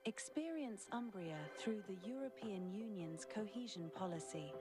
Experience Umbria through the European Union's cohesion policy.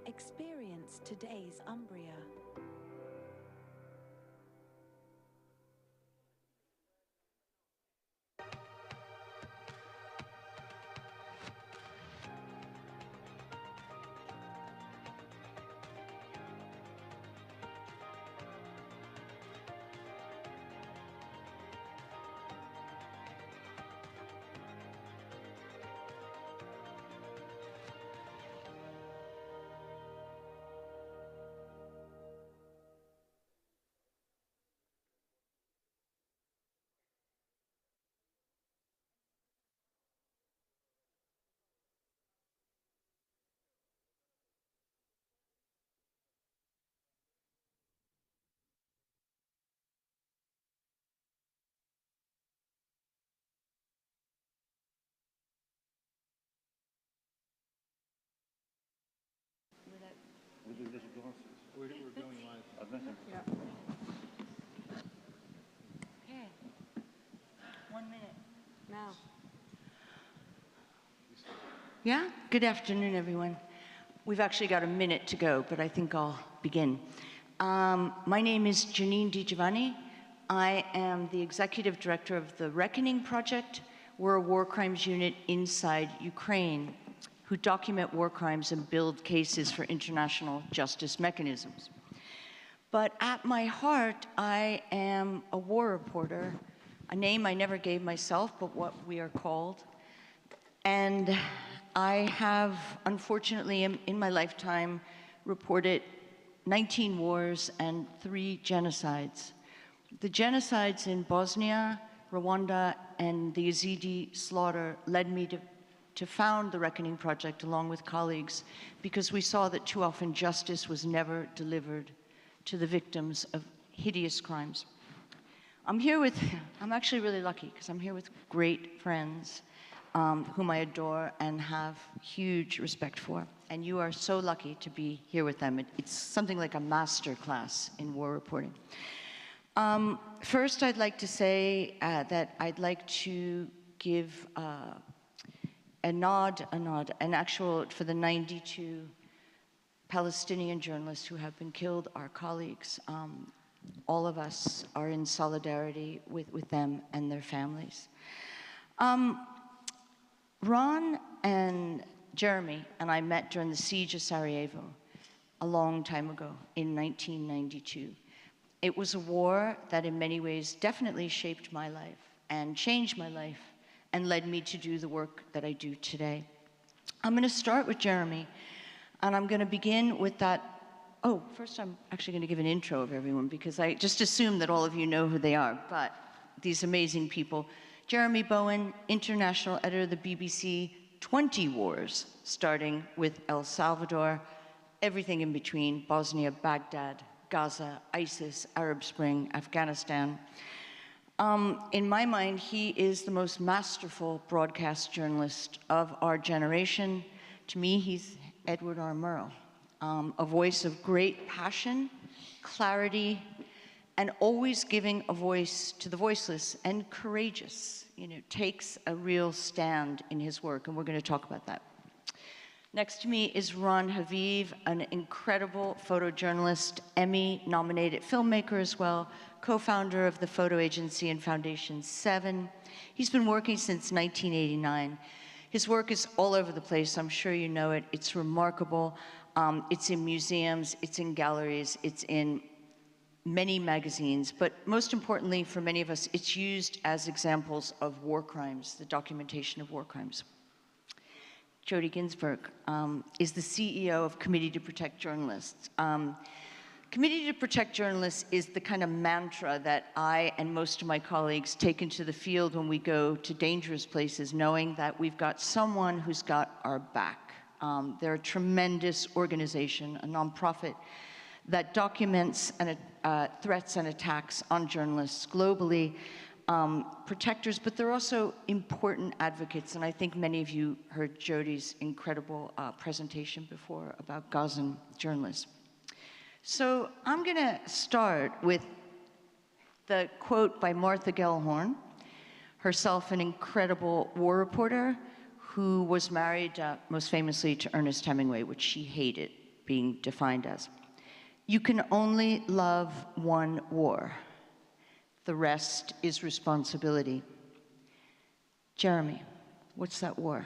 Experience today's Umbria. We're going live. Yeah. Okay. 1 minute. Now. Yeah? Good afternoon, everyone. We've actually got a minute to go, but I think I'll begin. My name is Janine Di Giovanni. I am the executive director of the Reckoning Project. We're a war crimes unit inside Ukraine who document war crimes and build cases for international justice mechanisms. But at my heart, I am a war reporter, a name I never gave myself, but what we are called. And I have, unfortunately, in my lifetime, reported 19 wars and 3 genocides. The genocides in Bosnia, Rwanda, and the Yazidi slaughter led me to found the Reckoning Project along with colleagues because we saw that too often justice was never delivered to the victims of hideous crimes. I'm actually really lucky because I'm here with great friends whom I adore and have huge respect for. And you are so lucky to be here with them. It's something like a master class in war reporting. First, I'd like to say that I'd like to give an actual, for the 92 Palestinian journalists who have been killed, our colleagues. All of us are in solidarity with them and their families. Ron and Jeremy and I met during the siege of Sarajevo a long time ago in 1992. It was a war that in many ways definitely shaped my life and changed my life and led me to do the work that I do today. I'm going to start with Jeremy, and I'm going to begin with that. Oh, first I'm actually going to give an intro of everyone because I just assume that all of you know who they are, but these amazing people. Jeremy Bowen, international editor of the BBC, 20 wars, starting with El Salvador, everything in between, Bosnia, Baghdad, Gaza, ISIS, Arab Spring, Afghanistan. In my mind, he is the most masterful broadcast journalist of our generation. To me, he's Edward R. Murrow, a voice of great passion, clarity, and always giving a voice to the voiceless and courageous. Takes a real stand in his work, and we're going to talk about that. Next to me is Ron Haviv, an incredible photojournalist, Emmy-nominated filmmaker as well, co-founder of the photo agency and foundation 7. He's been working since 1989. His work is all over the place. I'm sure you know it. It's remarkable. It's in museums, it's in galleries, it's in many magazines, but most importantly for many of us, it's used as examples of war crimes, the documentation of war crimes. Jody Ginsburg is the CEO of Committee to Protect Journalists. Committee to Protect Journalists is the kind of mantra that I and most of my colleagues take into the field when we go to dangerous places, knowing that we've got someone who's got our back. They're a tremendous organization, a nonprofit that documents threats and attacks on journalists globally, protectors, but they're also important advocates. And I think many of you heard Jody's incredible presentation before about Gazan journalists. So I'm going to start with the quote by Martha Gellhorn, herself an incredible war reporter who was married most famously to Ernest Hemingway, which she hated being defined as. You can only love one war. The rest is responsibility. Jeremy, what's that war?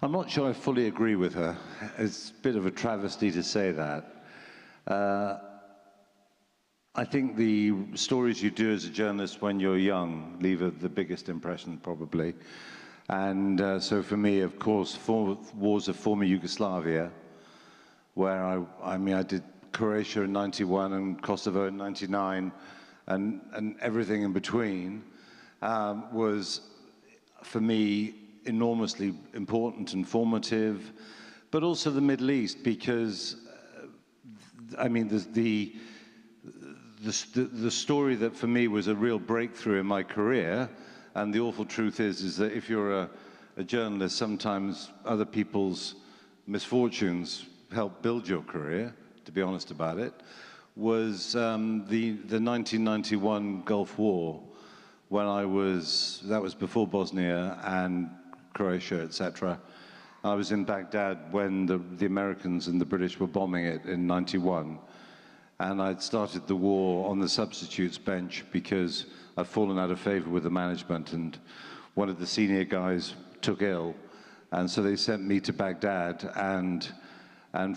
I'm not sure I fully agree with her. It's a bit of a travesty to say that. I think the stories you do as a journalist when you're young leave the biggest impression, probably. And so for me, of course, wars of former Yugoslavia, where I did Croatia in '91 and Kosovo in '99, and everything in between was, for me, enormously important and formative, but also the Middle East, because the story that for me was a real breakthrough in my career, and the awful truth is that if you're a journalist, sometimes other people's misfortunes help build your career, to be honest about it, was the 1991 Gulf War, when that was before Bosnia and Croatia, etc. I was in Baghdad when the Americans and the British were bombing it in '91. And I'd started the war on the substitutes bench because I'd fallen out of favor with the management, and one of the senior guys took ill. And so they sent me to Baghdad, and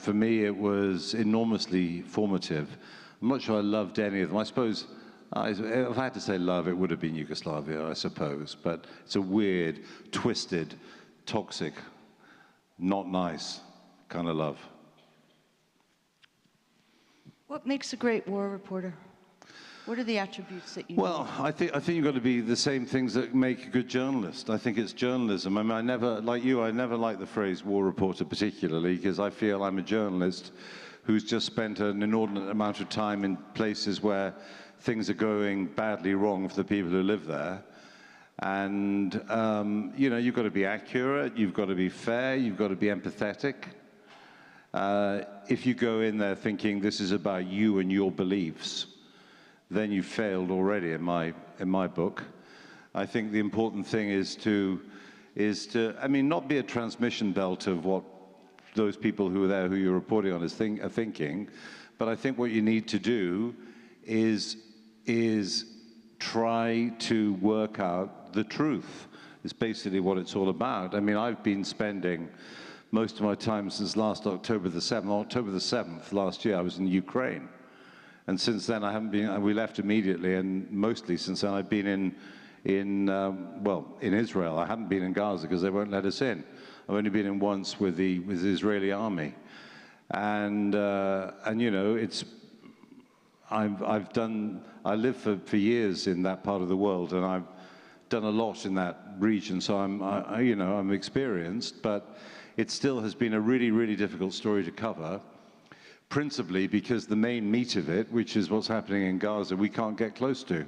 for me it was enormously formative. I'm not sure I loved any of them. I suppose, if I had to say love, it would have been Yugoslavia, I suppose. But it's a weird, twisted, toxic, not nice kind of love. What makes a great war reporter? What are the attributes that you Well, I think you've got to be the same things that make a good journalist. I think it's journalism. I mean, I never liked the phrase war reporter particularly, because I feel I'm a journalist who's just spent an inordinate amount of time in places where things are going badly wrong for the people who live there. And, you've got to be accurate, you've got to be fair, you've got to be empathetic. If you go in there thinking this is about you and your beliefs, then you failed already in my book. I think the important thing is to not be a transmission belt of what those people who are there, who you're reporting on, are thinking, but I think what you need to do is try to work out the truth. It's basically what it's all about. I mean, I've been spending most of my time since last October the 7th last year, I was in Ukraine. And since then, I haven't been, we left immediately, and mostly since then, I've been in Israel. I haven't been in Gaza because they won't let us in. I've only been in once with the Israeli army. And I lived for years in that part of the world, and I've done a lot in that region, so I'm experienced, but it still has been a really, really difficult story to cover, principally because the main meat of it, which is what's happening in Gaza, we can't get close to.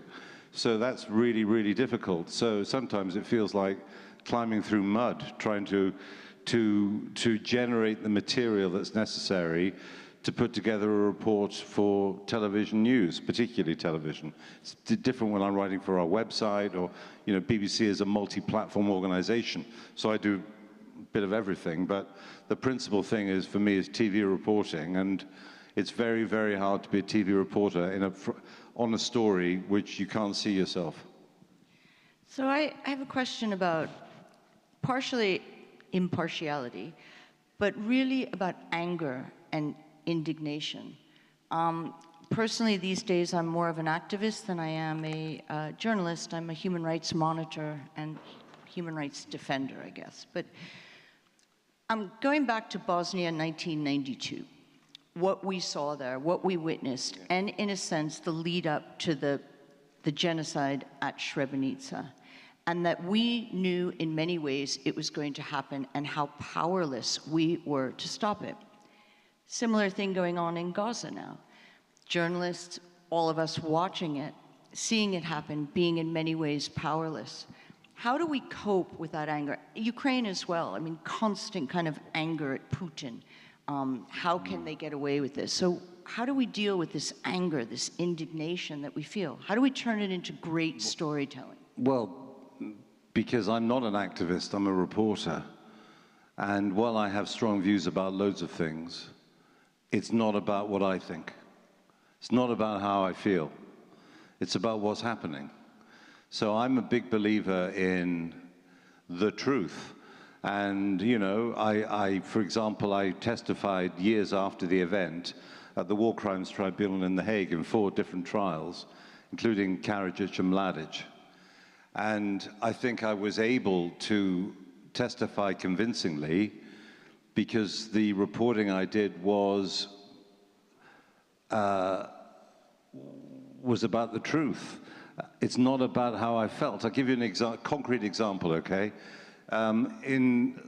So that's really, really difficult. So sometimes it feels like climbing through mud, trying to generate the material that's necessary to put together a report for television news, particularly television. It's different when I'm writing for our website, or BBC is a multi-platform organization. So I do bit of everything, but the principal thing is, for me, is TV reporting, and it's very, very hard to be a TV reporter on a story which you can't see yourself. So I have a question about partially impartiality, but really about anger and indignation. Personally, these days, I'm more of an activist than I am a journalist. I'm a human rights monitor and human rights defender, I guess. But I'm going back to Bosnia 1992, what we saw there, what we witnessed, and in a sense, the lead up to the genocide at Srebrenica, and that we knew in many ways it was going to happen and how powerless we were to stop it. Similar thing going on in Gaza now. Journalists, all of us watching it, seeing it happen, being in many ways powerless. How do we cope with that anger? Ukraine as well, I mean, constant kind of anger at Putin. How can they get away with this? So how do we deal with this anger, this indignation that we feel? How do we turn it into great storytelling? Well, because I'm not an activist, I'm a reporter. And while I have strong views about loads of things, it's not about what I think. It's not about how I feel. It's about what's happening. So I'm a big believer in the truth. And, you know, for example, I testified years after the event at the War Crimes Tribunal in The Hague in 4 different trials, including Karadzic and Mladic. And I think I was able to testify convincingly because the reporting I did was about the truth. It's not about how I felt. I'll give you an concrete example, okay? In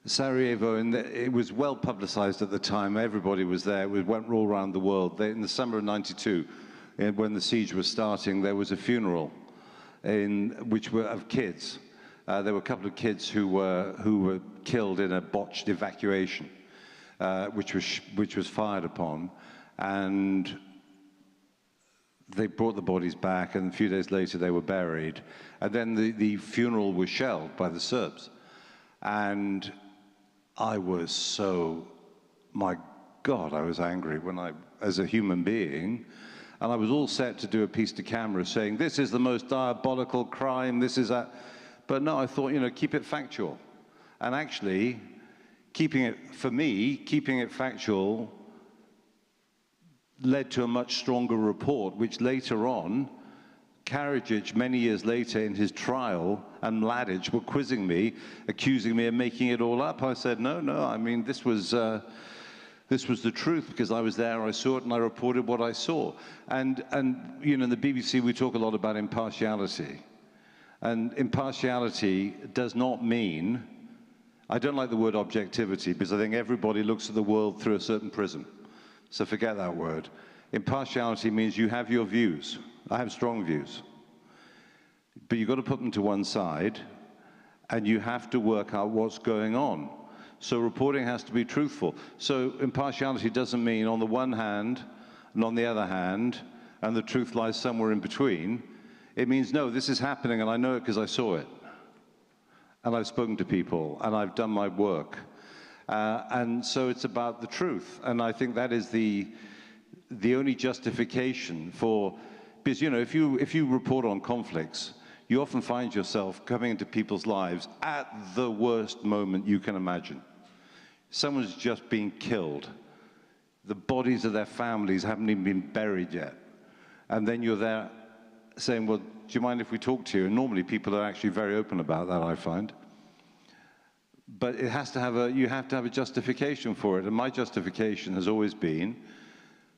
Sarajevo, it was well publicized at the time. Everybody was there. It went all around the world. In the summer of '92, when the siege was starting, there was a funeral which were of kids. There were a couple of kids who were killed in a botched evacuation, which was fired upon, and they brought the bodies back, and a few days later they were buried. And then the funeral was shelled by the Serbs. And I was so, my God, I was angry as a human being. And I was all set to do a piece to camera saying, this is the most diabolical crime, this is that. But no, I thought, you know, keep it factual. And actually, keeping it factual led to a much stronger report, which later on, Karadzic, many years later in his trial, and Mladic were quizzing me, accusing me of making it all up. I said, no, I mean, this was the truth, because I was there, I saw it, and I reported what I saw. And you know, in the BBC, we talk a lot about impartiality. And impartiality does not mean, I don't like the word objectivity, because I think everybody looks at the world through a certain prism. So forget that word. Impartiality means you have your views. I have strong views. But you've got to put them to one side, and you have to work out what's going on. So reporting has to be truthful. So impartiality doesn't mean on the one hand, and on the other hand, and the truth lies somewhere in between. It means, no, this is happening, and I know it because I saw it. And I've spoken to people, and I've done my work. And so it's about the truth. And I think that is the only justification for, because, you know, if you report on conflicts, you often find yourself coming into people's lives at the worst moment you can imagine. Someone's just been killed. The bodies of their families haven't even been buried yet. And then you're there saying, well, do you mind if we talk to you? And normally people are actually very open about that, I find. But it has to have you have to have a justification for it. And my justification has always been,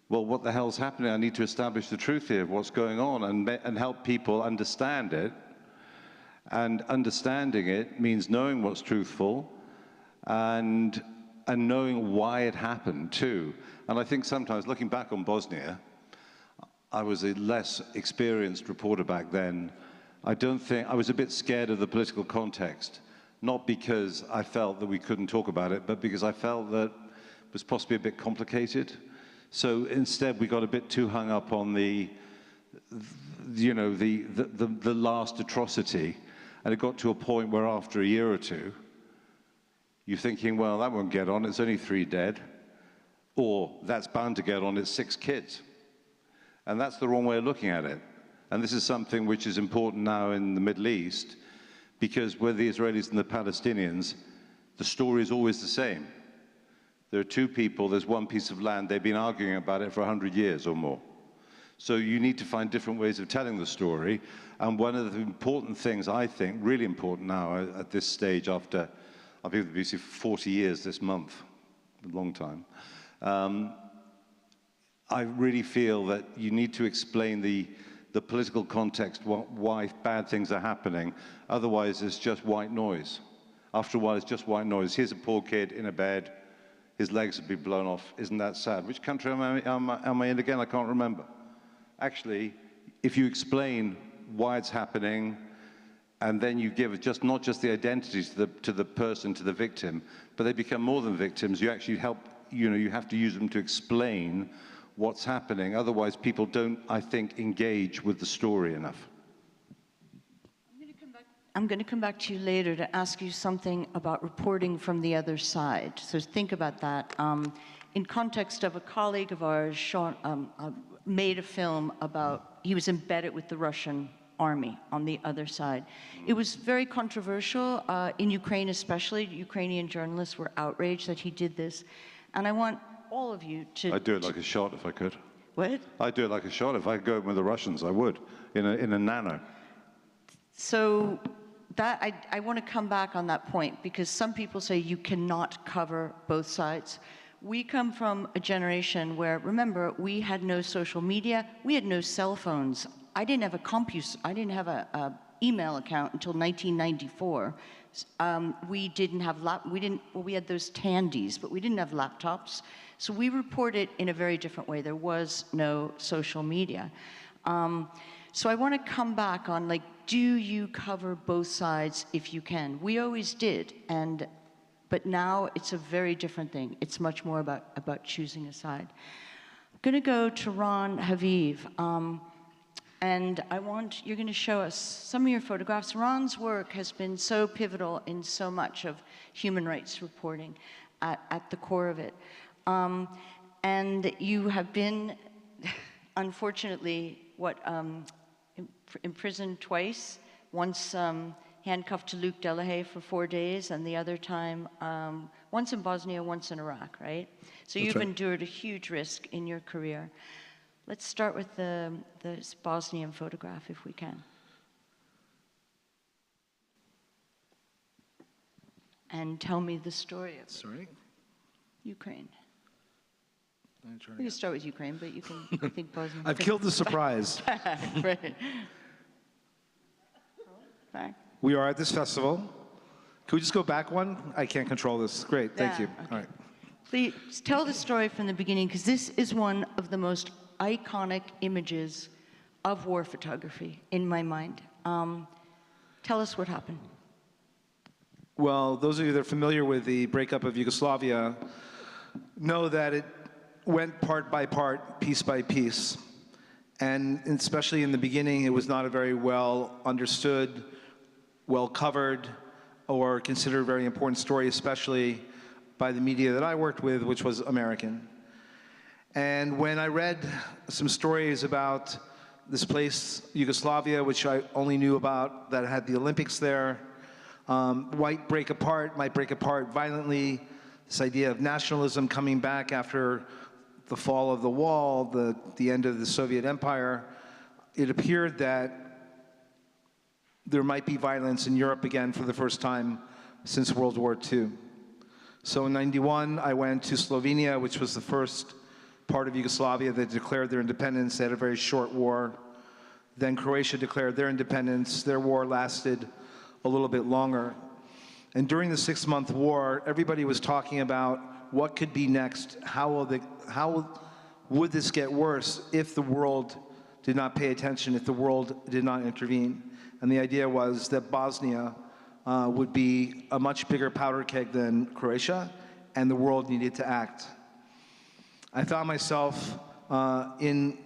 well, what the hell's happening? I need to establish the truth here of what's going on and help people understand it. And understanding it means knowing what's truthful and knowing why it happened too. And I think sometimes, looking back on Bosnia, I was a less experienced reporter back then. I was a bit scared of the political context. Not because I felt that we couldn't talk about it, but because I felt that it was possibly a bit complicated. So instead, we got a bit too hung up on the last atrocity, and it got to a point where after a year or two, you're thinking, well, that won't get on, it's only 3 dead. Or that's bound to get on, it's 6 kids. And that's the wrong way of looking at it. And this is something which is important now in the Middle East, because with the Israelis and the Palestinians, the story is always the same. There are 2 people, there's 1 piece of land, they've been arguing about it for 100 years or more. So you need to find different ways of telling the story. And one of the important things, I think, really important now at this stage after, I've been with the BBC for 40 years this month, a long time, I really feel that you need to explain the political context, why bad things are happening. Otherwise, it's just white noise. After a while, it's just white noise. Here's a poor kid in a bed. His legs have been blown off. Isn't that sad? Which country am I in again? I can't remember. Actually, if you explain why it's happening, and then you give not just the identities to the person, to the victim, but they become more than victims. You actually help, you have to use them to explain what's happening. Otherwise, people don't, I think, engage with the story enough. I'm going to come back to you later to ask you something about reporting from the other side. So think about that. In context of a colleague of ours, Sean, made a film about, he was embedded with the Russian army on the other side. It was very controversial, in Ukraine especially. Ukrainian journalists were outraged that he did this. And I want all of you to... I'd do it like a shot if I could. What? I'd do it like a shot. If I could go with the Russians, I would, in a nano. So that I want to come back on that point, because some people say you cannot cover both sides. We come from a generation where, remember, we had no social media, we had no cell phones. I didn't have I didn't have a email account until 1994. We didn't have we had those Tandies, but we didn't have laptops. So we reported in a very different way. There was no social media. So I want to come back on, like, do you cover both sides if you can? We always did, but now it's a very different thing. It's much more about choosing a side. I'm going to go to Ron Haviv, and you're going to show us some of your photographs. Ron's work has been so pivotal in so much of human rights reporting at the core of it. And you have been, unfortunately, imprisoned twice, once handcuffed to Luke Delahaye for 4 days, and the other time, once in Bosnia, once in Iraq, right? So you've endured a huge risk in your career. Let's start with the Bosnian photograph, if we can. And tell me the story of Ukraine. We can start with Ukraine, but you can, I think, Bosnia. I've killed the surprise. Right. Back. We are at this festival. Can we just go back one? I can't control this. Great, thank you. Okay. All right. Please tell the story from the beginning, because this is one of the most iconic images of war photography in my mind. Tell us what happened. Well, those of you that are familiar with the breakup of Yugoslavia know that it went part by part, piece by piece. And especially in the beginning, it was not a very well understood, well covered, or considered a very important story, especially by the media that I worked with, which was American. And when I read some stories about this place, Yugoslavia, which I only knew about, that had the Olympics there, might break apart violently, this idea of nationalism coming back after the fall of the wall, the end of the Soviet Empire, it appeared that there might be violence in Europe again for the first time since World War II. So in '91, I went to Slovenia, which was the first part of Yugoslavia that declared their independence. They had a very short war. Then Croatia declared their independence. Their war lasted a little bit longer. And during the 6-month war, everybody was talking about what could be next, how would this get worse if the world did not pay attention, if the world did not intervene. And the idea was that Bosnia would be a much bigger powder keg than Croatia, and the world needed to act. I found myself in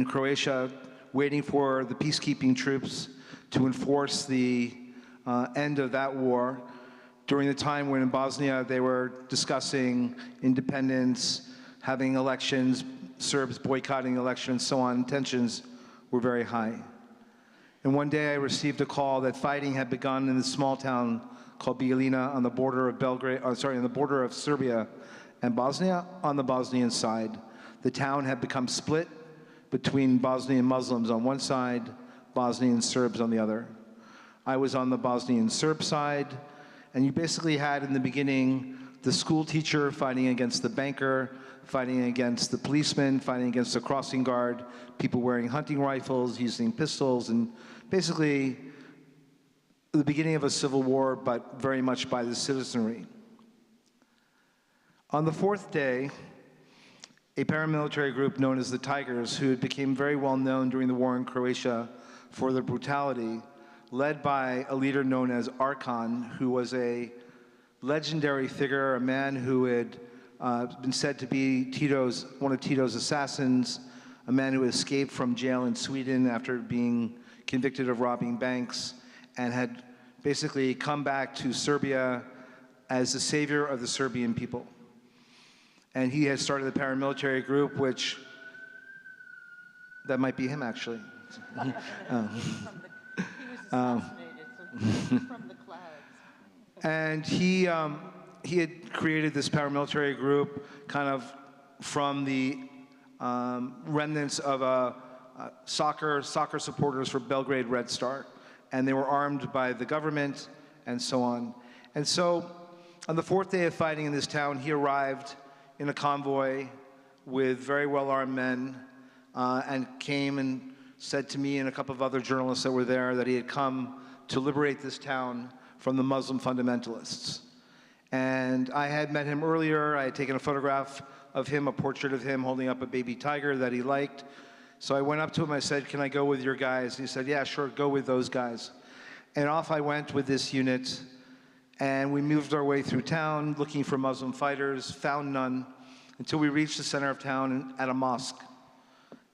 Croatia waiting for the peacekeeping troops to enforce the end of that war. during the time when in Bosnia they were discussing independence, having elections, Serbs boycotting elections, so on, tensions were very high. And one day I received a call that fighting had begun in this small town called Bijeljina on the border of on the border of Serbia and Bosnia, on the Bosnian side. The town had become split between Bosnian Muslims on one side, Bosnian Serbs on the other. I was on the Bosnian Serb side, and you basically had in the beginning the school teacher fighting against the banker, fighting against the policeman, fighting against the crossing guard, people wearing hunting rifles, using pistols, and basically the beginning of a civil war, but very much by the citizenry. On the fourth day, a paramilitary group known as the Tigers, who became very well known during the war in Croatia for their brutality, led by a leader known as Arkan, who was a legendary figure, a man who had been said to be one of Tito's assassins, a man who escaped from jail in Sweden after being convicted of robbing banks, and had basically come back to Serbia as the savior of the Serbian people. And he had started the paramilitary group, which, that might be him actually. He was assassinated, so he's from the clouds. And he had created this paramilitary group kind of from the remnants of soccer supporters for Belgrade Red Star. And they were armed by the government and so on. And so on the fourth day of fighting in this town, he arrived in a convoy with very well-armed men and came and said to me and a couple of other journalists that were there that he had come to liberate this town from the Muslim fundamentalists. And I had met him earlier. I had taken a photograph of him, a portrait of him holding up a baby tiger that he liked. So I went up to him, I said, "Can I go with your guys?" And he said, "Yeah, sure, go with those guys." And off I went with this unit, and we moved our way through town looking for Muslim fighters, found none, until we reached the center of town at a mosque.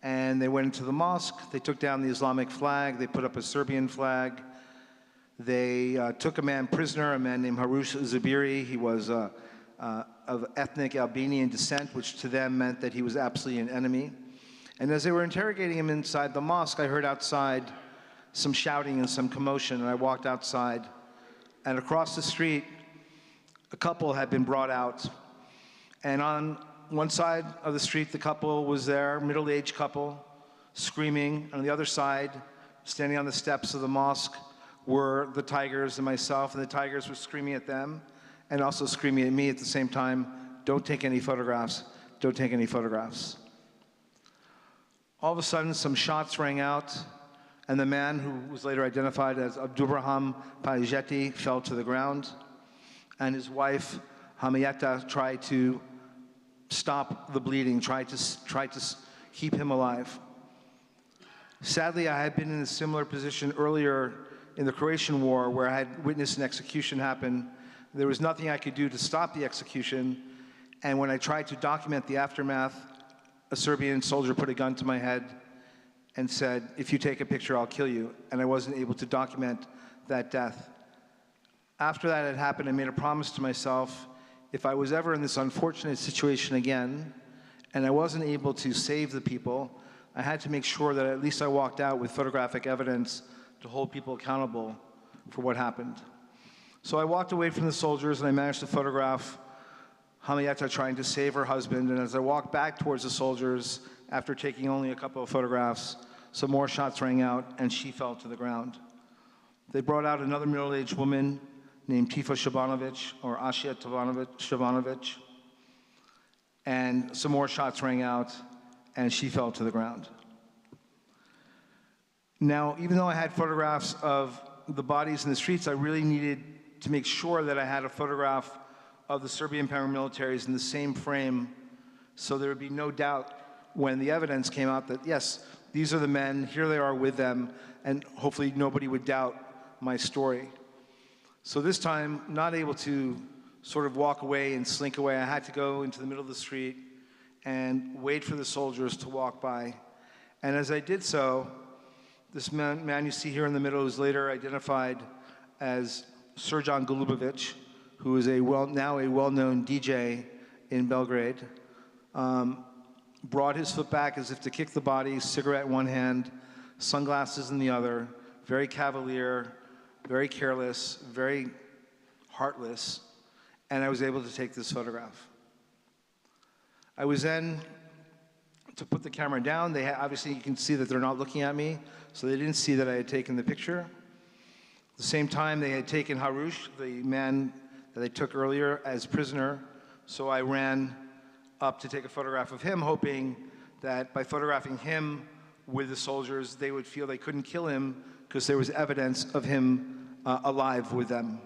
And they went into the mosque, they took down the Islamic flag, they put up a Serbian flag. They took a man prisoner, a man named Harush Zabiri. He was of ethnic Albanian descent, which to them meant that he was absolutely an enemy. And as they were interrogating him inside the mosque, I heard outside some shouting and some commotion, and I walked outside. And across the street, a couple had been brought out. And on one side of the street, the couple was there, middle-aged couple, screaming. On the other side, standing on the steps of the mosque, were the Tigers and myself, and the Tigers were screaming at them and also screaming at me at the same time, "Don't take any photographs, don't take any photographs." All of a sudden, some shots rang out, and the man who was later identified as Abdurrahman Pajeti fell to the ground, and his wife, Hamiyeta, tried to stop the bleeding, tried to keep him alive. Sadly, I had been in a similar position earlier in the Croatian War where I had witnessed an execution happen. There was nothing I could do to stop the execution, and when I tried to document the aftermath, a Serbian soldier put a gun to my head and said, "If you take a picture, I'll kill you," and I wasn't able to document that death. After that had happened, I made a promise to myself, if I was ever in this unfortunate situation again, and I wasn't able to save the people, I had to make sure that at least I walked out with photographic evidence to hold people accountable for what happened. So I walked away from the soldiers, and I managed to photograph Hamiyeta trying to save her husband, and as I walked back towards the soldiers, after taking only a couple of photographs, some more shots rang out, and she fell to the ground. They brought out another middle-aged woman named Tifa Shabanovic, or Ashia Shabanovic, and some more shots rang out, and she fell to the ground. Now, even though I had photographs of the bodies in the streets, I really needed to make sure that I had a photograph of the Serbian paramilitaries in the same frame, so there would be no doubt when the evidence came out that, yes, these are the men, here they are with them, and hopefully nobody would doubt my story. So this time, not able to sort of walk away and slink away, I had to go into the middle of the street and wait for the soldiers to walk by. And as I did so, this man you see here in the middle is later identified as Srđan Golubovic, who is now a well-known DJ in Belgrade, brought his foot back as if to kick the body, cigarette in one hand, sunglasses in the other, very cavalier, very careless, very heartless, and I was able to take this photograph. I was then to put the camera down. Obviously, you can see that they're not looking at me, so they didn't see that I had taken the picture. At the same time, they had taken Harouche, the man that they took earlier, as prisoner, so I ran up to take a photograph of him, hoping that by photographing him with the soldiers, they would feel they couldn't kill him because there was evidence of him alive with them.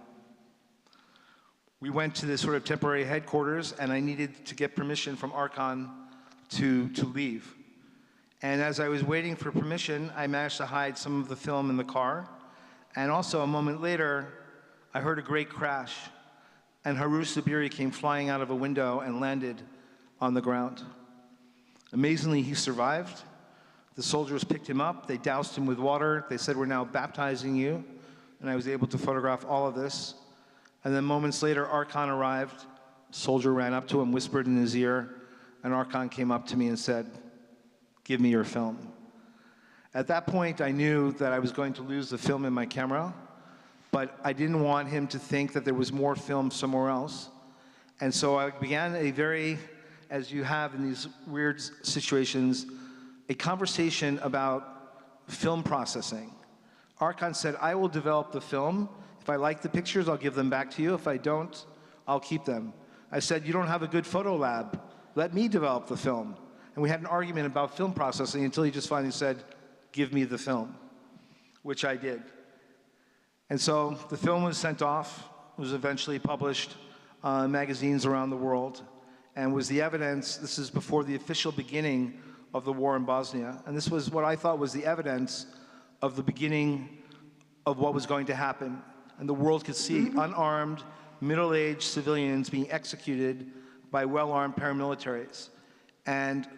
We went to this sort of temporary headquarters, and I needed to get permission from Archon to leave. And as I was waiting for permission, I managed to hide some of the film in the car. And also, a moment later, I heard a great crash, and Harouche Sabiri came flying out of a window and landed on the ground. Amazingly, he survived. The soldiers picked him up, they doused him with water, they said, "We're now baptizing you," and I was able to photograph all of this. And then moments later, Archon arrived, a soldier ran up to him, whispered in his ear, and Archon came up to me and said, "Give me your film." At that point, I knew that I was going to lose the film in my camera, but I didn't want him to think that there was more film somewhere else. And so I began a very, as you have in these weird situations, a conversation about film processing. Archon said, "I will develop the film. If I like the pictures, I'll give them back to you. If I don't, I'll keep them." I said, "You don't have a good photo lab. Let me develop the film." And we had an argument about film processing until he just finally said, "Give me the film," which I did. And so the film was sent off, was eventually published in magazines around the world, and was the evidence. This is before the official beginning of the war in Bosnia. And this was what I thought was the evidence of the beginning of what was going to happen. And the world could see unarmed, middle-aged civilians being executed by well-armed paramilitaries. And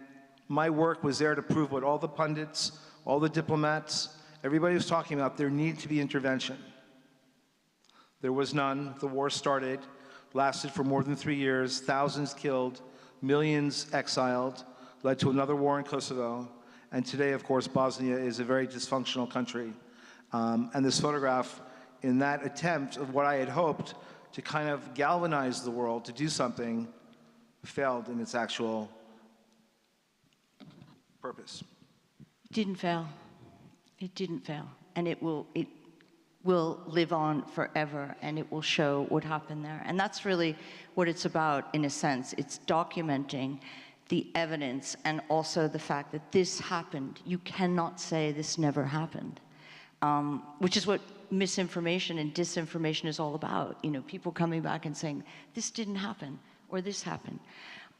my work was there to prove what all the pundits, all the diplomats, everybody was talking about: there needed to be intervention. There was none. The war started, lasted for more than 3 years, thousands killed, millions exiled, led to another war in Kosovo. And today, of course, Bosnia is a very dysfunctional country. And this photograph, in that attempt of what I had hoped to kind of galvanize the world to do something, failed in its actual purpose. It didn't fail. It didn't fail. And it will live on forever, and it will show what happened there. And that's really what it's about, in a sense. It's documenting the evidence and also the fact that this happened. You cannot say this never happened, which is what misinformation and disinformation is all about. You know, people coming back and saying, this didn't happen, or this happened.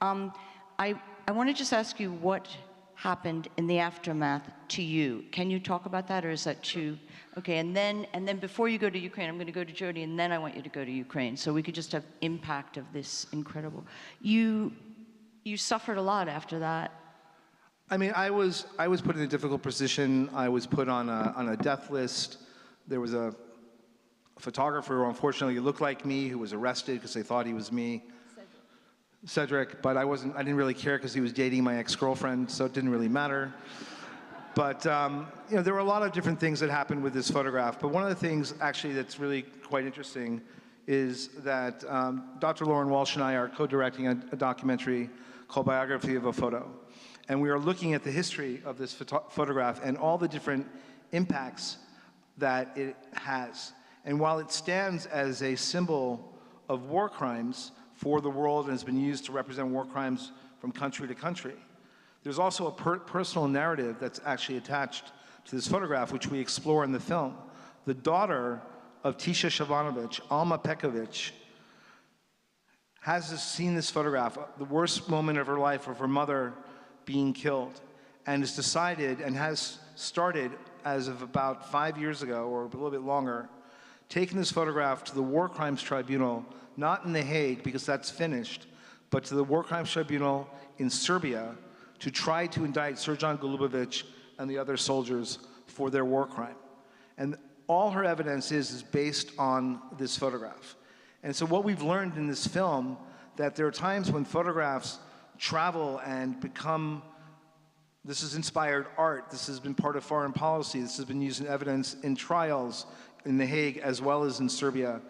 I want to just ask you what happened in the aftermath to you. Can you talk about that, or is that too? Okay, and then before you go to Ukraine, I'm going to go to Jody, and then I want you to go to Ukraine, so we could just have impact of this incredible. You suffered a lot after that. I mean, I was put in a difficult position. I was put on a death list. There was a photographer who unfortunately looked like me who was arrested because they thought he was me. Cedric, but I didn't really care because he was dating my ex-girlfriend, so it didn't really matter. But you know, there were a lot of different things that happened with this photograph. But one of the things actually that's really quite interesting is that Dr. Lauren Walsh and I are co-directing a documentary called Biography of a Photo. And we are looking at the history of this photograph and all the different impacts that it has. And while it stands as a symbol of war crimes for the world and has been used to represent war crimes from country to country, there's also a personal narrative that's actually attached to this photograph, which we explore in the film. The daughter of Tisha Shavanovic, Alma Pekovic, has seen this photograph, the worst moment of her life of her mother being killed, and has decided and has started, as of about 5 years ago, or a little bit longer, taking this photograph to the War Crimes Tribunal, not in The Hague, because that's finished, but to the War Crimes Tribunal in Serbia to try to indict Srđan Golubović and the other soldiers for their war crime. And all her evidence is based on this photograph. And so what we've learned in this film, that there are times when photographs travel and become, this has inspired art, this has been part of foreign policy, this has been used in evidence in trials in The Hague as well as in Serbia.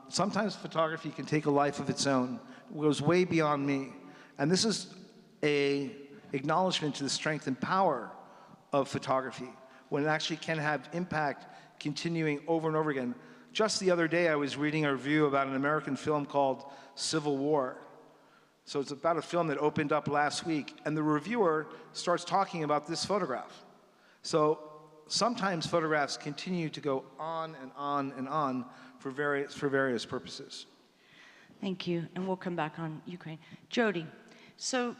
Sometimes photography can take a life of its own. It goes way beyond me. And this is an acknowledgement to the strength and power of photography, when it actually can have impact continuing over and over again. Just the other day, I was reading a review about an American film called Civil War. So it's about a film that opened up last week, and the reviewer starts talking about this photograph. So sometimes photographs continue to go on and on and on for various purposes. Thank you, and we'll come back on Ukraine. Jody, so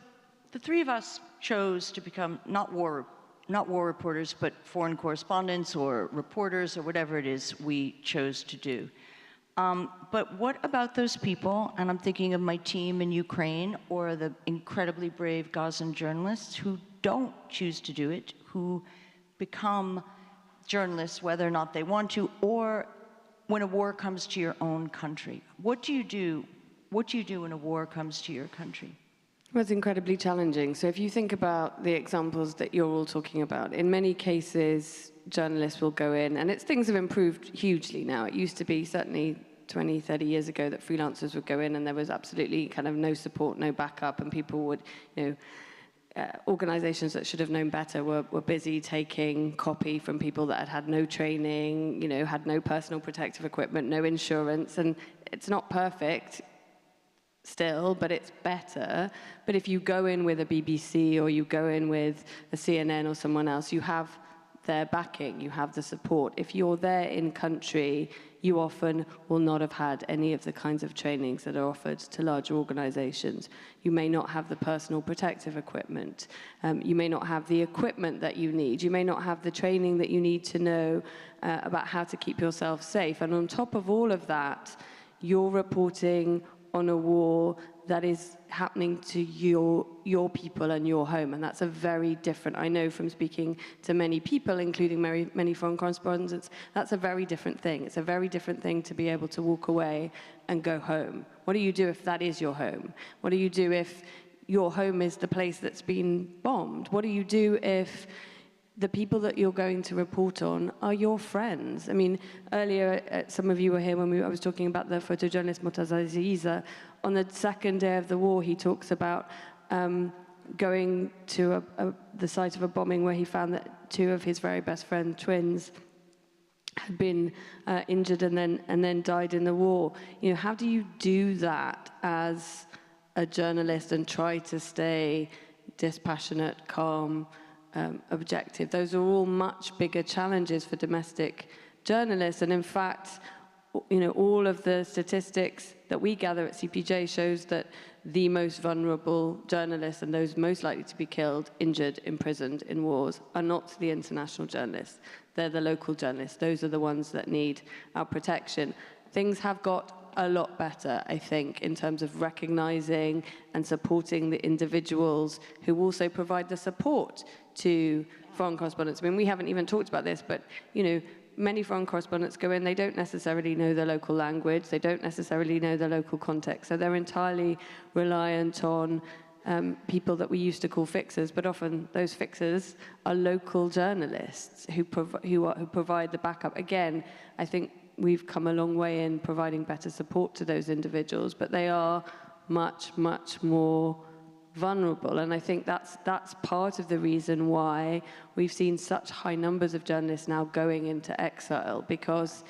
the three of us chose to become not war reporters, but foreign correspondents or reporters or whatever it is we chose to do. But what about those people, and I'm thinking of my team in Ukraine or the incredibly brave Gazan journalists who don't choose to do it, who become journalists whether or not they want to, or when a war comes to your own country? What do you do? What do you do when a war comes to your country? Well, it's incredibly challenging. So if you think about the examples that you're all talking about, in many cases, journalists will go in, and things have improved hugely now. It used to be certainly 20, 30 years ago that freelancers would go in and there was absolutely kind of no support, no backup, and people would, organizations that should have known better were busy taking copy from people that had had no training, had no personal protective equipment, no insurance, and it's not perfect still, but it's better. But if you go in with a BBC or you go in with a CNN or someone else, you have their backing, you have the support. If you're there in country, you often will not have had any of the kinds of trainings that are offered to larger organizations. You may not have the personal protective equipment. You may not have the equipment that you need. You may not have the training that you need to know about how to keep yourself safe. And on top of all of that, you're reporting on a war that is happening to your people and your home. And that's a very different, I know from speaking to many people, including many foreign correspondents, that's a very different thing. It's a very different thing to be able to walk away and go home. What do you do if that is your home? What do you do if your home is the place that's been bombed? What do you do if the people that you're going to report on are your friends? I mean, earlier, some of you were here when I was talking about the photojournalist Mutazaziza. On the second day of the war, he talks about going to the site of a bombing where he found that two of his very best friend twins had been injured and then died in the war. How do you do that as a journalist and try to stay dispassionate, calm, objective? Those are all much bigger challenges for domestic journalists. And in fact, all of the statistics that we gather at CPJ shows that the most vulnerable journalists and those most likely to be killed, injured, imprisoned in wars are not the international journalists. They're the local journalists. Those are the ones that need our protection. Things have got a lot better, I think, in terms of recognizing and supporting the individuals who also provide the support to foreign correspondents. I mean, we haven't even talked about this, but, many foreign correspondents go in, they don't necessarily know the local language, they don't necessarily know the local context, so they're entirely reliant on people that we used to call fixers, but often those fixers are local journalists who provide the backup. Again, I think we've come a long way in providing better support to those individuals, but they are much, much more vulnerable. And I think that's part of the reason why we've seen such high numbers of journalists now going into exile, because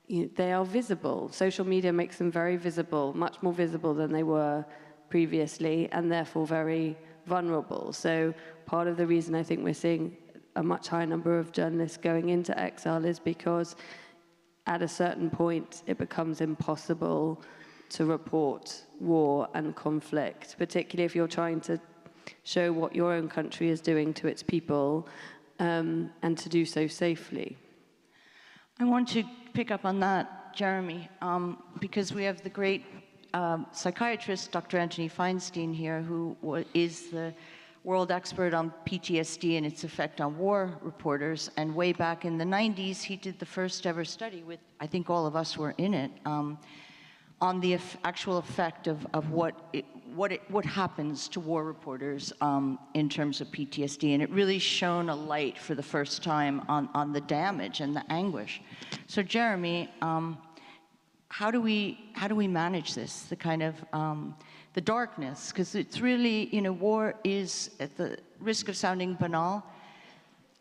they are visible. Social media makes them very visible, much more visible than they were previously, and therefore very vulnerable. So part of the reason I think we're seeing a much higher number of journalists going into exile is because at a certain point it becomes impossible to report war and conflict, particularly if you're trying to show what your own country is doing to its people, and to do so safely. I want to pick up on that, Jeremy, because we have the great psychiatrist, Dr. Anthony Feinstein here, who is the world expert on PTSD and its effect on war reporters. And way back in the 90s, he did the first ever study with, I think all of us were in it, on the actual effect of what happens to war reporters in terms of PTSD, and it really shone a light for the first time on the damage and the anguish. So Jeremy, how do we manage this? The kind of the darkness, because it's really, you know, war is, at the risk of sounding banal,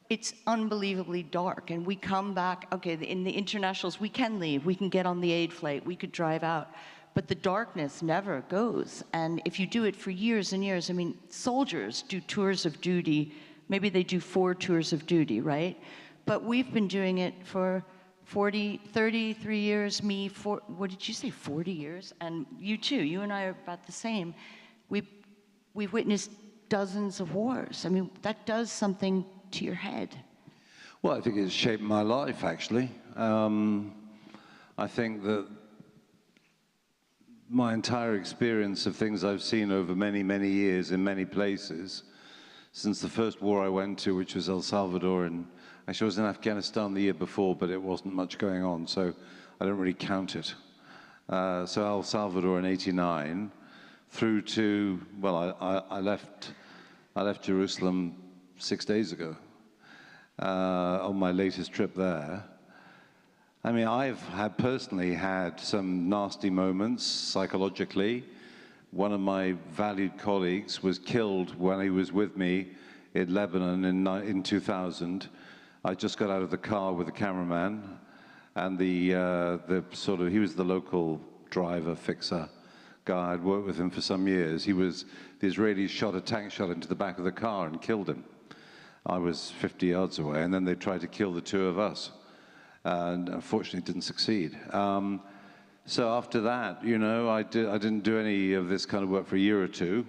it's unbelievably dark, and we come back, okay, in the internationals, we can leave, we can get on the aid flight, we could drive out, but the darkness never goes. And if you do it for years and years, I mean, soldiers do tours of duty, maybe they do 4 tours of duty, right? But we've been doing it for 33 years, what did you say, 40 years? And you too, you and I are about the same. We've witnessed dozens of wars. I mean, that does something to your head. Well, I think it's shaped my life, actually. I think that my entire experience of things I've seen over many, many years in many places, since the first war I went to, which was El Salvador, and actually I was in Afghanistan the year before, but it wasn't much going on, so I don't really count it. So El Salvador in '89, through to, well, I left Jerusalem 6 days ago on my latest trip there. I mean, I've personally had some nasty moments psychologically. One of my valued colleagues was killed when he was with me in Lebanon in 2000. I just got out of the car with the cameraman, and he was the local driver, fixer guy. I'd worked with him for some years. The Israelis shot a tank shot into the back of the car and killed him. I was 50 yards away, and then they tried to kill the 2 of us, and unfortunately didn't succeed. So after that, you know, I didn't do any of this kind of work for a year or 2.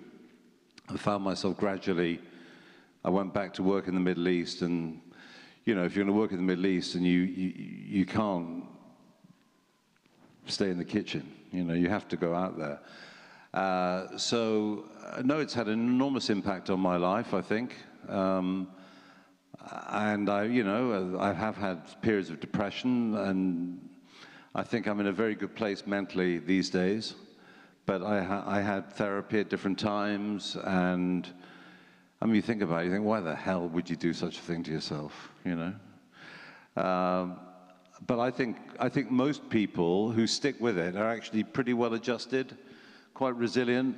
I found myself gradually, I went back to work in the Middle East, and, you know, if you're going to work in the Middle East and you can't stay in the kitchen, you know, you have to go out there. No, it's had an enormous impact on my life, I think. And I have had periods of depression, and I think I'm in a very good place mentally these days. But I had therapy at different times, and I mean, you think about it, you think, why the hell would you do such a thing to yourself, you know? But I think most people who stick with it are actually pretty well adjusted, quite resilient,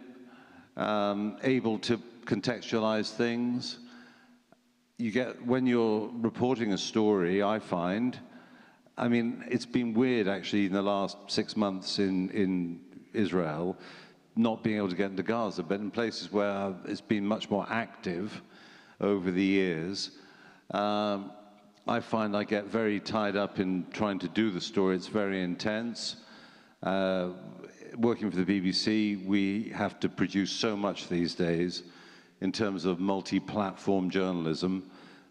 able to contextualize things. When you're reporting a story, I find, I mean, it's been weird actually in the last 6 months in Israel, not being able to get into Gaza, but in places where it's been much more active over the years, I find I get very tied up in trying to do the story. It's very intense. Working for the BBC, we have to produce so much these days in terms of multi-platform journalism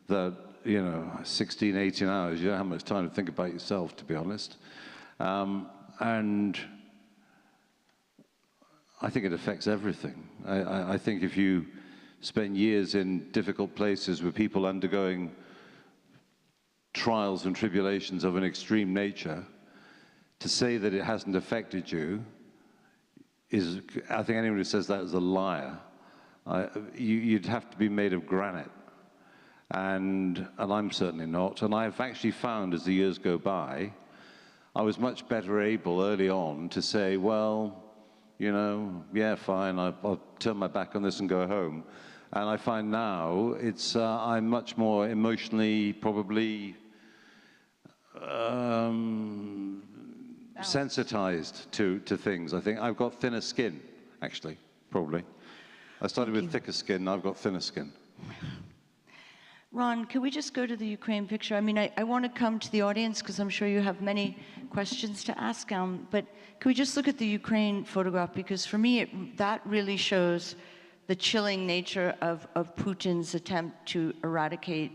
that, you know, 16, 18 hours, you don't have much time to think about yourself, to be honest. And I think it affects everything. I think if you spend years in difficult places with people undergoing trials and tribulations of an extreme nature, to say that it hasn't affected you is, I think anyone who says that is a liar. You'd have to be made of granite, and I'm certainly not. And I've actually found, as the years go by, I was much better able early on to say, well, you know, yeah, fine, I'll turn my back on this and go home. And I find now I'm much more emotionally probably sensitized to things. I think I've got thinner skin, actually, probably. I started with thicker skin, I've got thinner skin. Ron, can we just go to the Ukraine picture? I mean, I want to come to the audience because I'm sure you have many questions to ask, but can we just look at the Ukraine photograph? Because for me, that really shows the chilling nature of Putin's attempt to eradicate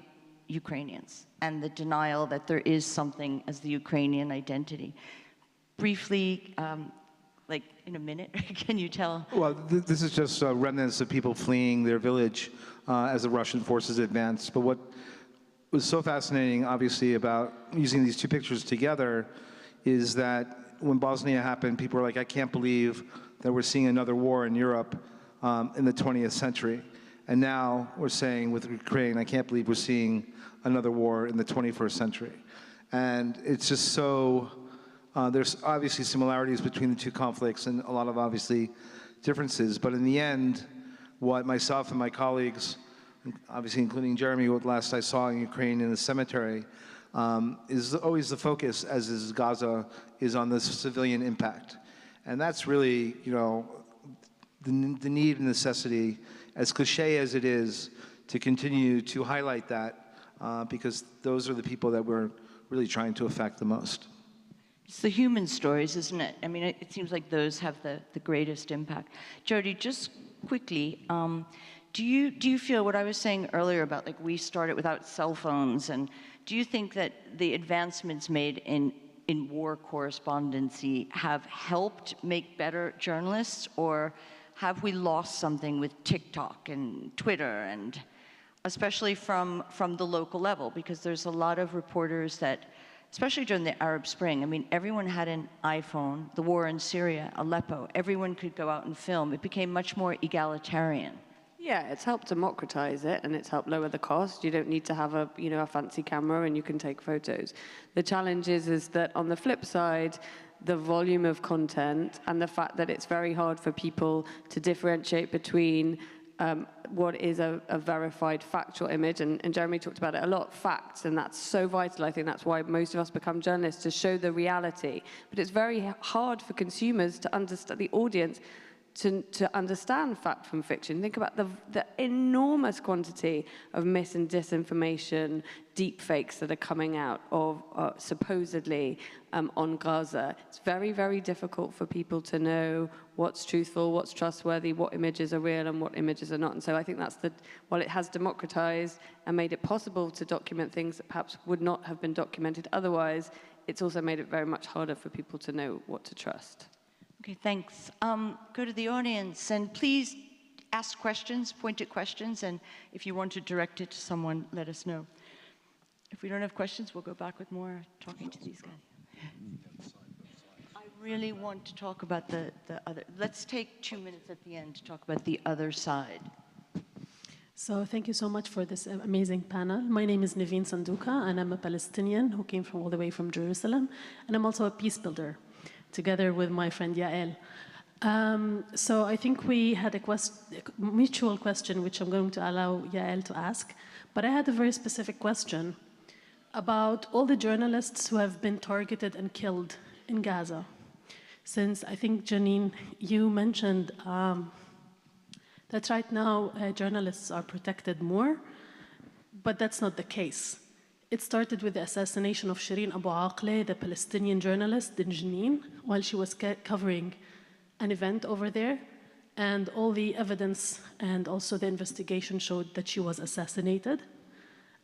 Ukrainians and the denial that there is something as the Ukrainian identity. Briefly, like in a minute, can you tell? Well, this is just remnants of people fleeing their village as the Russian forces advanced. But what was so fascinating, obviously, about using these 2 pictures together is that when Bosnia happened, people were like, I can't believe that we're seeing another war in Europe in the 20th century. And now we're saying with Ukraine, I can't believe we're seeing another war in the 21st century. And it's just so, there's obviously similarities between the two conflicts and a lot of obviously differences. But in the end, what myself and my colleagues, obviously including Jeremy, what last I saw in Ukraine in the cemetery, is always the focus, as is Gaza, is on the civilian impact. And that's really, you know, the need and necessity, as cliche as it is, to continue to highlight that, because those are the people that we're really trying to affect the most. It's the human stories, isn't it? I mean, it seems like those have the greatest impact. Jody, just quickly, do you feel what I was saying earlier about, like, we started without cell phones, and do you think that the advancements made in war correspondency have helped make better journalists, or have we lost something with TikTok and Twitter, and especially from the local level? Because there's a lot of reporters that, especially during the Arab Spring, I mean, everyone had an iPhone, the war in Syria, Aleppo, everyone could go out and film. It became much more egalitarian. Yeah, it's helped democratize it, and it's helped lower the cost. You don't need to have a fancy camera, and you can take photos. The challenge is that on the flip side, the volume of content and the fact that it's very hard for people to differentiate between what is a verified factual image, and Jeremy talked about it a lot, facts, and that's so vital. I think that's why most of us become journalists, to show the reality. But it's very hard for consumers to understand, the audience, to understand fact from fiction. Think about the enormous quantity of mis and disinformation, deep fakes that are coming out of supposedly on Gaza. It's very, very difficult for people to know what's truthful, what's trustworthy, what images are real and what images are not. And so I think that's while it has democratized and made it possible to document things that perhaps would not have been documented otherwise, it's also made it very much harder for people to know what to trust. Okay, thanks. Go to the audience, and please ask questions, pointed questions, and if you want to direct it to someone, let us know. If we don't have questions, we'll go back with more talking to these guys. I really want to talk about the other. Let's take 2 minutes at the end to talk about the other side. So thank you so much for this amazing panel. My name is Naveen Sanduka, and I'm a Palestinian who came all the way from Jerusalem, and I'm also a peace builder, together with my friend Yael. So I think we had a mutual question, which I'm going to allow Yael to ask. But I had a very specific question about all the journalists who have been targeted and killed in Gaza. Since I think, Janine, you mentioned that right now journalists are protected more, but that's not the case. It started with the assassination of Shireen Abu Akleh, the Palestinian journalist in Janine, while she was covering an event over there. And all the evidence and also the investigation showed that she was assassinated.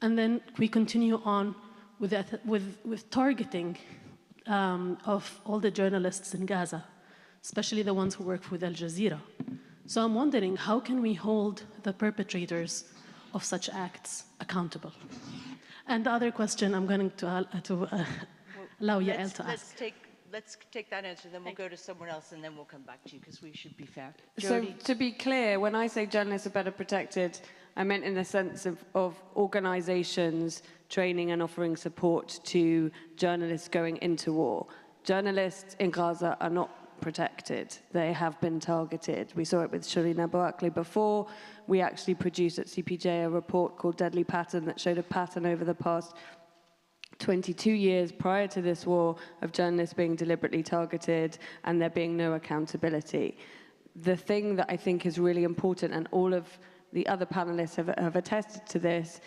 And then we continue on with targeting of all the journalists in Gaza, especially the ones who work with Al Jazeera. So I'm wondering, how can we hold the perpetrators of such acts accountable? And the other question I'm going to allow Yael to ask. Let's take that answer, then we'll go to someone else, and then we'll come back to you, because we should be fair. Jody? So to be clear, when I say journalists are better protected, I meant in the sense of organizations training and offering support to journalists going into war. Journalists in Gaza are not protected. They have been targeted. We saw it with Shireen Abu Akleh before. We actually produced at CPJ a report called Deadly Pattern that showed a pattern over the past 22 years prior to this war of journalists being deliberately targeted and there being no accountability. The thing that I think is really important, and all of the other panelists have attested to this,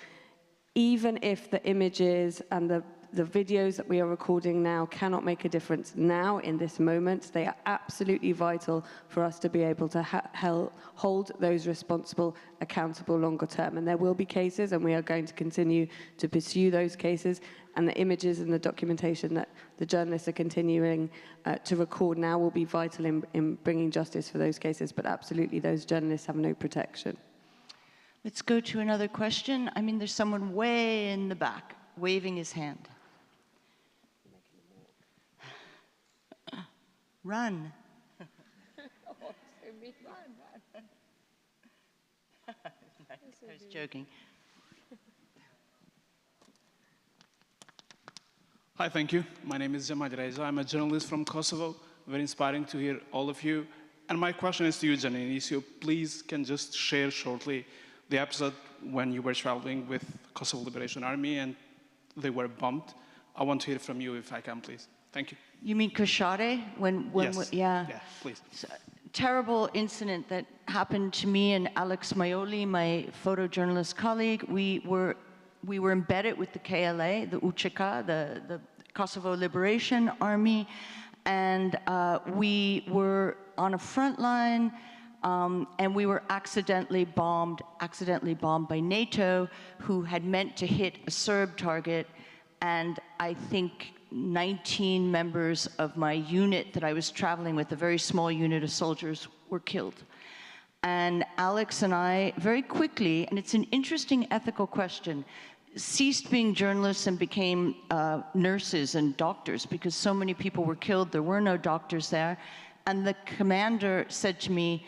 even if the images and the videos that we are recording now cannot make a difference now in this moment, they are absolutely vital for us to be able to hold those responsible accountable longer term. And there will be cases, and we are going to continue to pursue those cases. And the images and the documentation that the journalists are continuing to record now will be vital in bringing justice for those cases. But absolutely, those journalists have no protection. Let's go to another question. I mean, there's someone way in the back waving his hand. Run. I was joking. Hi, thank you. My name is Jamal Reza. I'm a journalist from Kosovo. Very inspiring to hear all of you. And my question is to you, Janine. If you please can just share shortly the episode when you were traveling with Kosovo Liberation Army and they were bombed. I want to hear from you if I can, please. Thank you. You mean Koshare? Yes. Yeah. Yeah, please. Terrible incident that happened to me and Alex Maioli, my photojournalist colleague. We were embedded with the KLA, the UÇK, the Kosovo Liberation Army, and we were on a front line, and we were accidentally bombed by NATO, who had meant to hit a Serb target, and I think 19 members of my unit that I was traveling with, a very small unit of soldiers, were killed. And Alex and I, very quickly, and it's an interesting ethical question, ceased being journalists and became nurses and doctors because so many people were killed. There were no doctors there. And the commander said to me,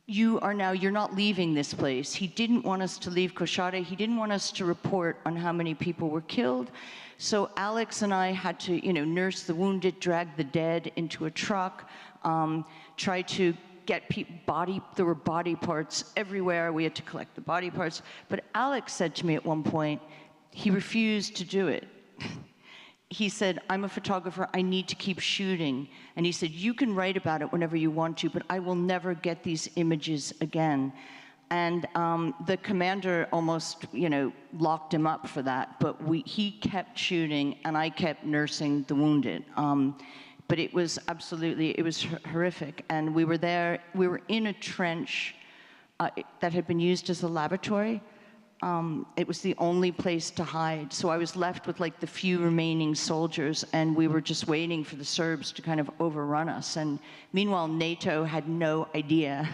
you're not leaving this place. He didn't want us to leave Koshare. He didn't want us to report on how many people were killed. So Alex and I had to, nurse the wounded, drag the dead into a truck, try to get there were body parts everywhere. We had to collect the body parts. But Alex said to me at one point, he refused to do it. He said, I'm a photographer, I need to keep shooting. And he said, you can write about it whenever you want to, but I will never get these images again. And the commander almost, locked him up for that, but he kept shooting and I kept nursing the wounded. But it was horrific. And we were there, we were in a trench that had been used as a lavatory. It was the only place to hide. So I was left with like the few remaining soldiers and we were just waiting for the Serbs to kind of overrun us. And meanwhile, NATO had no idea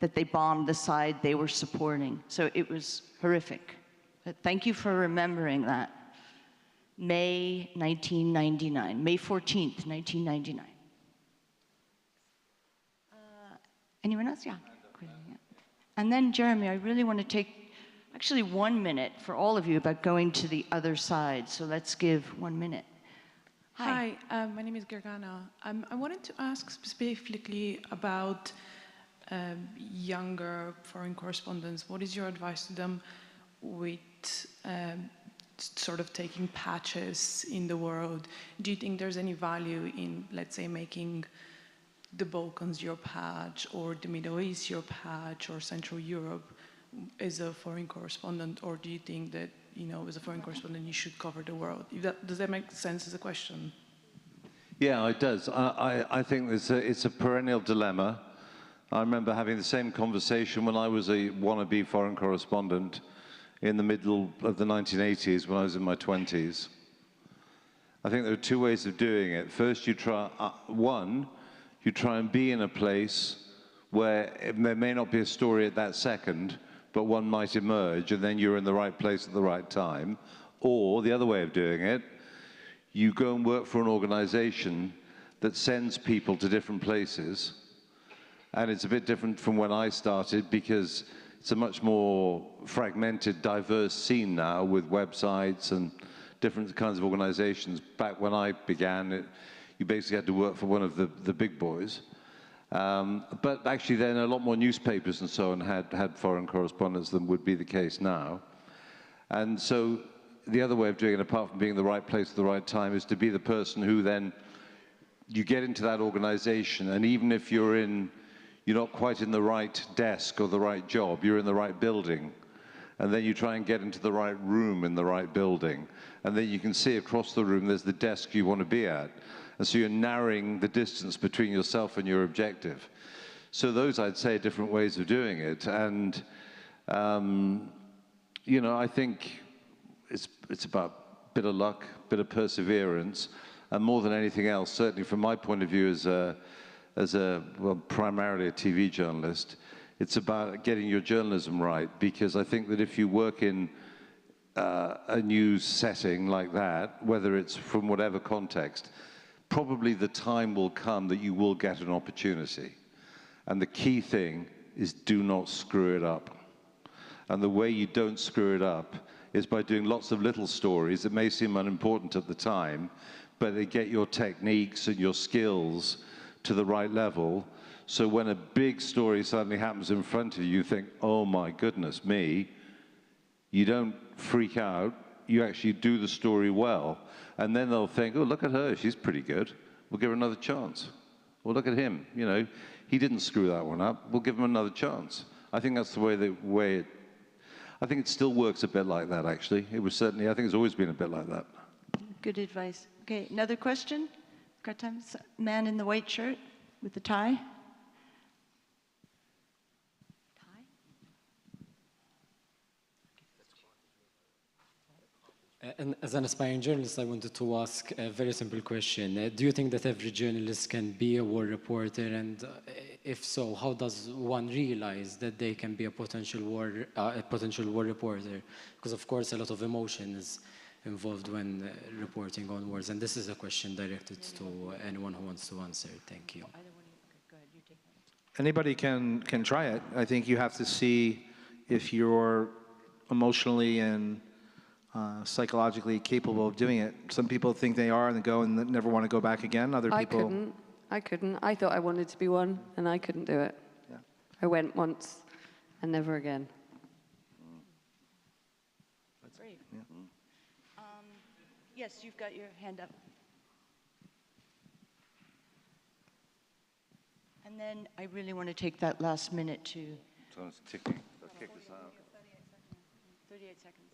that they bombed the side they were supporting. So it was horrific. But thank you for remembering that. May 1999, May 14th, 1999. Anyone else? Yeah. And then Jeremy, I really want to take actually 1 minute for all of you about going to the other side. So let's give 1 minute. Hi, my name is Gergana. I wanted to ask specifically about younger foreign correspondents. What is your advice to them with sort of taking patches in the world? Do you think there's any value in, let's say, making the Balkans your patch, or the Middle East your patch, or Central Europe as a foreign correspondent? Or do you think that, as a foreign correspondent, you should cover the world? Does that make sense as a question? Yeah, it does. I think it's a perennial dilemma. I remember having the same conversation when I was a wannabe foreign correspondent in the middle of the 1980s when I was in my 20s. I think there are two ways of doing it. First, you try and be in a place where there may not be a story at that second, but one might emerge, and then you're in the right place at the right time. Or the other way of doing it, you go and work for an organization that sends people to different places. And it's a bit different from when I started because it's a much more fragmented, diverse scene now with websites and different kinds of organizations. Back when I began, you basically had to work for one of the big boys. But actually then a lot more newspapers and so on had foreign correspondents than would be the case now. And so the other way of doing it, apart from being in the right place at the right time, is to be the person who then, you get into that organization, and even if you're not quite in the right desk or the right job, you're in the right building. And then you try and get into the right room in the right building. And then you can see across the room there's the desk you want to be at. And so you're narrowing the distance between yourself and your objective. So those, I'd say, are different ways of doing it. And, I think it's about a bit of luck, a bit of perseverance, and more than anything else, certainly from my point of view primarily a TV journalist, it's about getting your journalism right, because I think that if you work in a news setting like that, whether it's from whatever context, probably the time will come that you will get an opportunity. And the key thing is do not screw it up. And the way you don't screw it up is by doing lots of little stories that may seem unimportant at the time, but they get your techniques and your skills to the right level. So when a big story suddenly happens in front of you, you think, oh my goodness me, you don't freak out, you actually do the story well. And then they'll think, oh, look at her, she's pretty good. We'll give her another chance. Or look at him, you know, he didn't screw that one up, we'll give him another chance. I think that's the way I think it still works a bit like that, actually. It was certainly, I think it's always been a bit like that. Good advice. Okay, another question? Got time? Man in the white shirt with the tie. And as an aspiring journalist, I wanted to ask a very simple question. Do you think that every journalist can be a war reporter? And if so, how does one realize that they can be a potential war reporter? Because of course, a lot of emotion is involved when reporting on wars. And this is a question directed to anyone who wants to answer. Thank you. Anybody can try it. I think you have to see if you're emotionally and psychologically capable of doing it. Some people think they are and they go and never want to go back again. Other people... I couldn't. I thought I wanted to be one and I couldn't do it. Yeah. I went once and never again. That's great. Yeah. Yes, you've got your hand up. And then I really want to take that last minute to... So it's ticking. Let's kick this out. 38 seconds.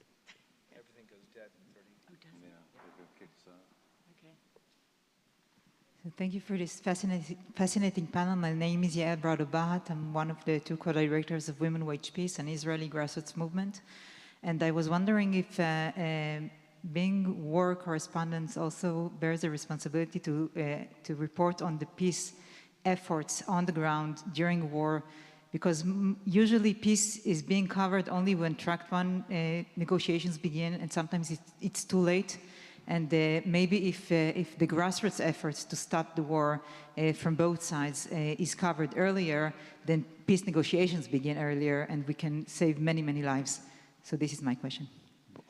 Everything goes dead in 30. Oh, does it? Yeah, we'll kick this out. Okay. So thank you for this fascinating panel. My name is Yael Brado-Bahat. I'm one of the two co-directors of Women Wage Peace, an Israeli grassroots movement. And I was wondering if being war correspondents also bears a responsibility to report on the peace efforts on the ground during war, because usually peace is being covered only when Track 1 negotiations begin, and sometimes it's too late. And maybe if the grassroots efforts to stop the war from both sides is covered earlier, then peace negotiations begin earlier, and we can save many, many lives. So this is my question.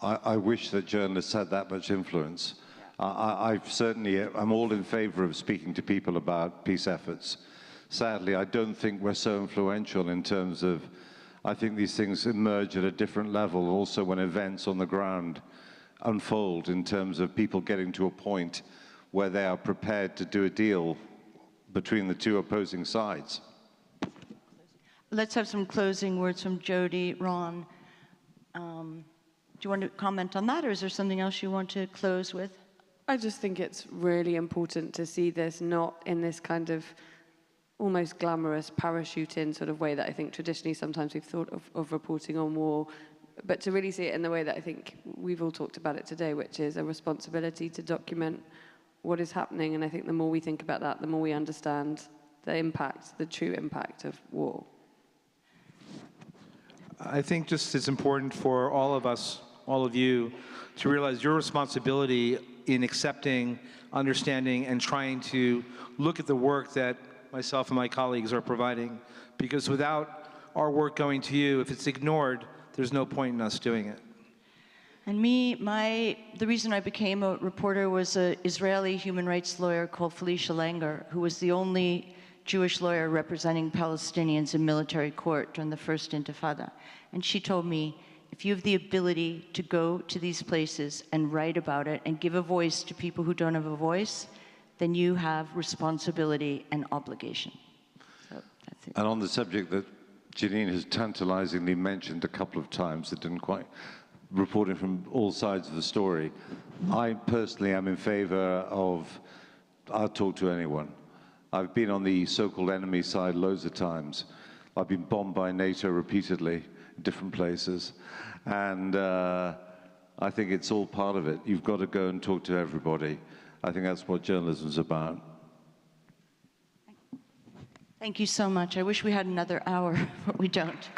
I wish that journalists had that much influence. I'm all in favor of speaking to people about peace efforts. Sadly, I don't think we're so influential in terms of, I think these things emerge at a different level also when events on the ground unfold in terms of people getting to a point where they are prepared to do a deal between the two opposing sides. Let's have some closing words from Jody, Ron. Do you want to comment on that, or is there something else you want to close with? I just think it's really important to see this not in this kind of almost glamorous parachute-in sort of way that I think traditionally sometimes we've thought of reporting on war, but to really see it in the way that I think we've all talked about it today, which is a responsibility to document what is happening. And I think the more we think about that, the more we understand the impact, the true impact of war. I think just it's important for all of us, all of you, to realize your responsibility in accepting, understanding, and trying to look at the work that myself and my colleagues are providing. Because without our work going to you, if it's ignored, there's no point in us doing it. And the reason I became a reporter was an Israeli human rights lawyer called Felicia Langer, who was the only Jewish lawyer representing Palestinians in military court during the first Intifada. And she told me, if you have the ability to go to these places and write about it and give a voice to people who don't have a voice, then you have responsibility and obligation. So that's it. And on the subject that Janine has tantalizingly mentioned a couple of times, that didn't quite, reporting from all sides of the story, I personally am in favor of, I'll talk to anyone. I've been on the so-called enemy side loads of times. I've been bombed by NATO repeatedly in different places. And I think it's all part of it. You've got to go and talk to everybody. I think that's what journalism is about. Thank you so much. I wish we had another hour, but we don't.